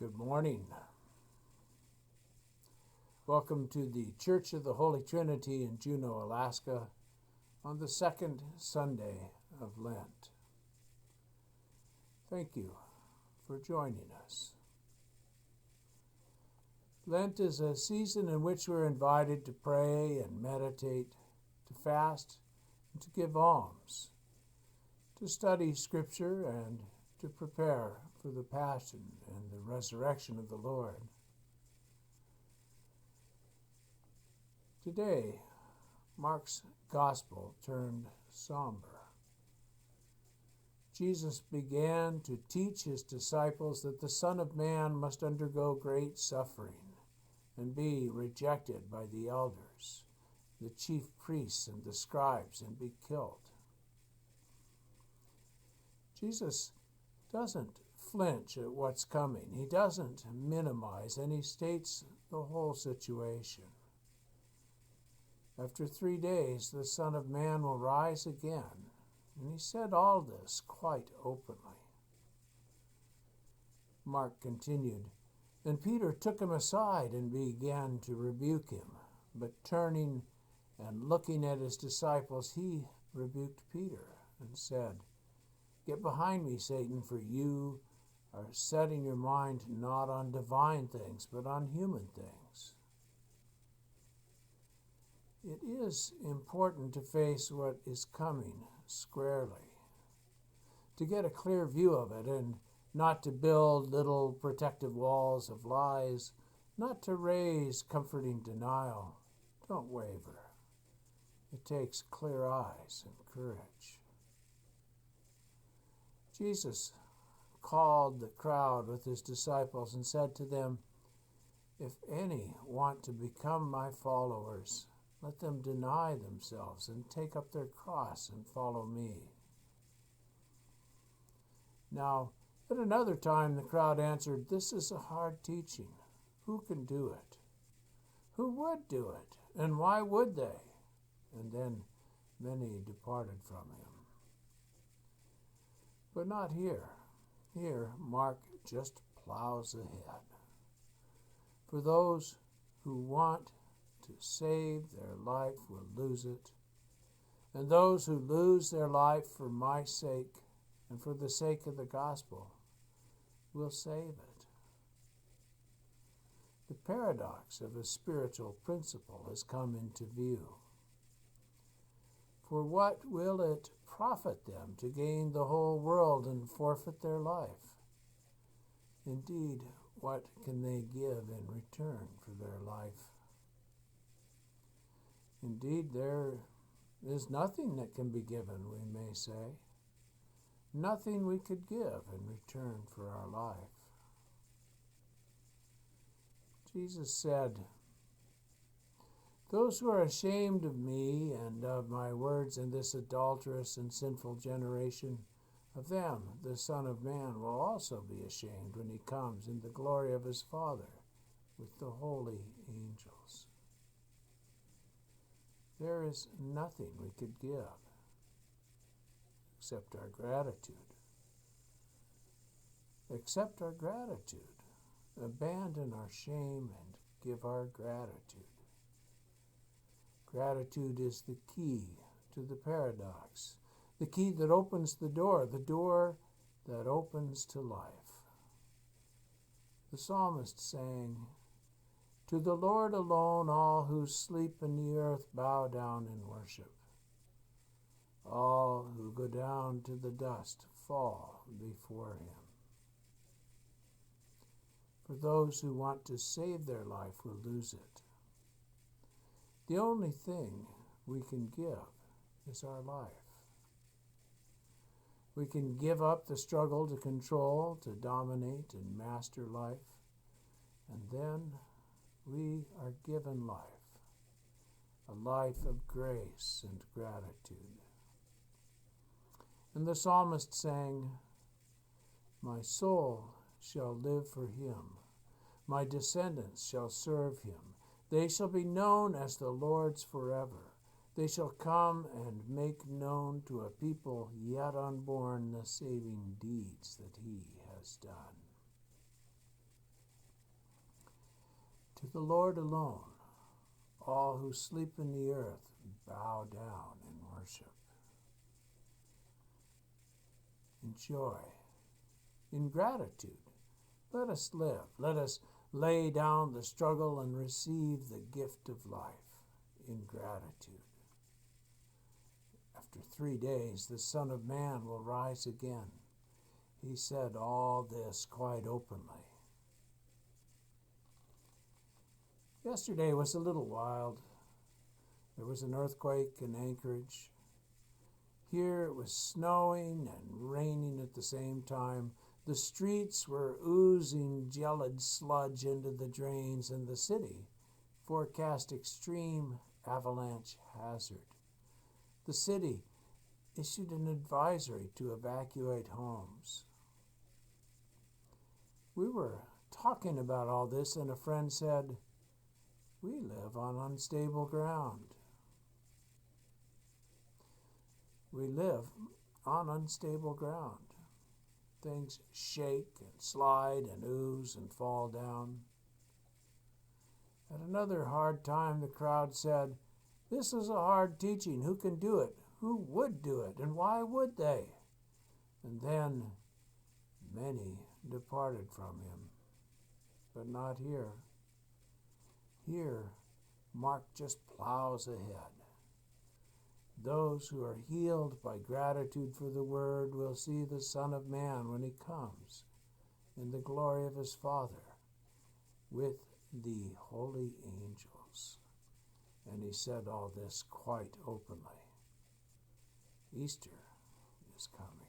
Good morning. Welcome to the Church of the Holy Trinity in Juneau, Alaska, on the second Sunday of Lent. Thank you for joining us. Lent is a season in which we're invited to pray and meditate, to fast and to give alms, to study Scripture and to prepare for the Passion and the resurrection of the Lord. Today, Mark's Gospel turned somber. Jesus began to teach his disciples that the Son of Man must undergo great suffering and be rejected by the elders, the chief priests and the scribes, and be killed. Jesus doesn't flinch at what's coming. He doesn't minimize, and he states the whole situation. After 3 days, the Son of Man will rise again, and he said all this quite openly. Mark continued, "And Peter took him aside and began to rebuke him. But turning and looking at his disciples, he rebuked Peter and said, 'Get behind me, Satan, for you are setting your mind not on divine things, but on human things.'" It is important to face what is coming squarely, to get a clear view of it, and not to build little protective walls of lies, not to raise comforting denial. Don't waver. It takes clear eyes and courage. Jesus called the crowd with his disciples and said to them, "If any want to become my followers, let them deny themselves and take up their cross and follow me." Now, at another time, the crowd answered, "This is a hard teaching. Who can do it? Who would do it? And why would they?" And then many departed from him. But not here. Here, Mark just plows ahead. For those who want to save their life will lose it, and those who lose their life for my sake and for the sake of the gospel will save it. The paradox of a spiritual principle has come into view. For what will it profit them to gain the whole world and forfeit their life? Indeed, what can they give in return for their life? Indeed, there is nothing that can be given, we may say. Nothing we could give in return for our life. Jesus said, "Those who are ashamed of me and of my words in this adulterous and sinful generation, of them the Son of Man will also be ashamed when he comes in the glory of his Father with the holy angels." There is nothing we could give except our gratitude. Accept our gratitude. Abandon our shame and give our gratitude. Gratitude is the key to the paradox, the key that opens the door that opens to life. The psalmist sang, "To the Lord alone all who sleep in the earth bow down in worship. All who go down to the dust fall before him." For those who want to save their life will lose it. The only thing we can give is our life. We can give up the struggle to control, to dominate, and master life, and then we are given life, a life of grace and gratitude. And the psalmist sang, "My soul shall live for him. My descendants shall serve him. They shall be known as the Lord's forever. They shall come and make known to a people yet unborn the saving deeds that he has done." To the Lord alone, all who sleep in the earth bow down in worship. In joy, in gratitude, let us live. Let us lay down the struggle and receive the gift of life in gratitude. After 3 days, the Son of Man will rise again. He said all this quite openly. Yesterday was a little wild. There was an earthquake in Anchorage. Here it was snowing and raining at the same time. The streets were oozing gelid sludge into the drains, and the city forecast extreme avalanche hazard. The city issued an advisory to evacuate homes. We were talking about all this, and a friend said, "We live on unstable ground." We live on unstable ground. Things shake and slide and ooze and fall down. At another hard time, the crowd said, "This is a hard teaching. Who can do it? Who would do it? And why would they?" And then many departed from him. But not here. Here, Mark just plows ahead. Those who are healed by gratitude for the word will see the Son of Man when he comes in the glory of his Father with the holy angels. And he said all this quite openly. Easter is coming.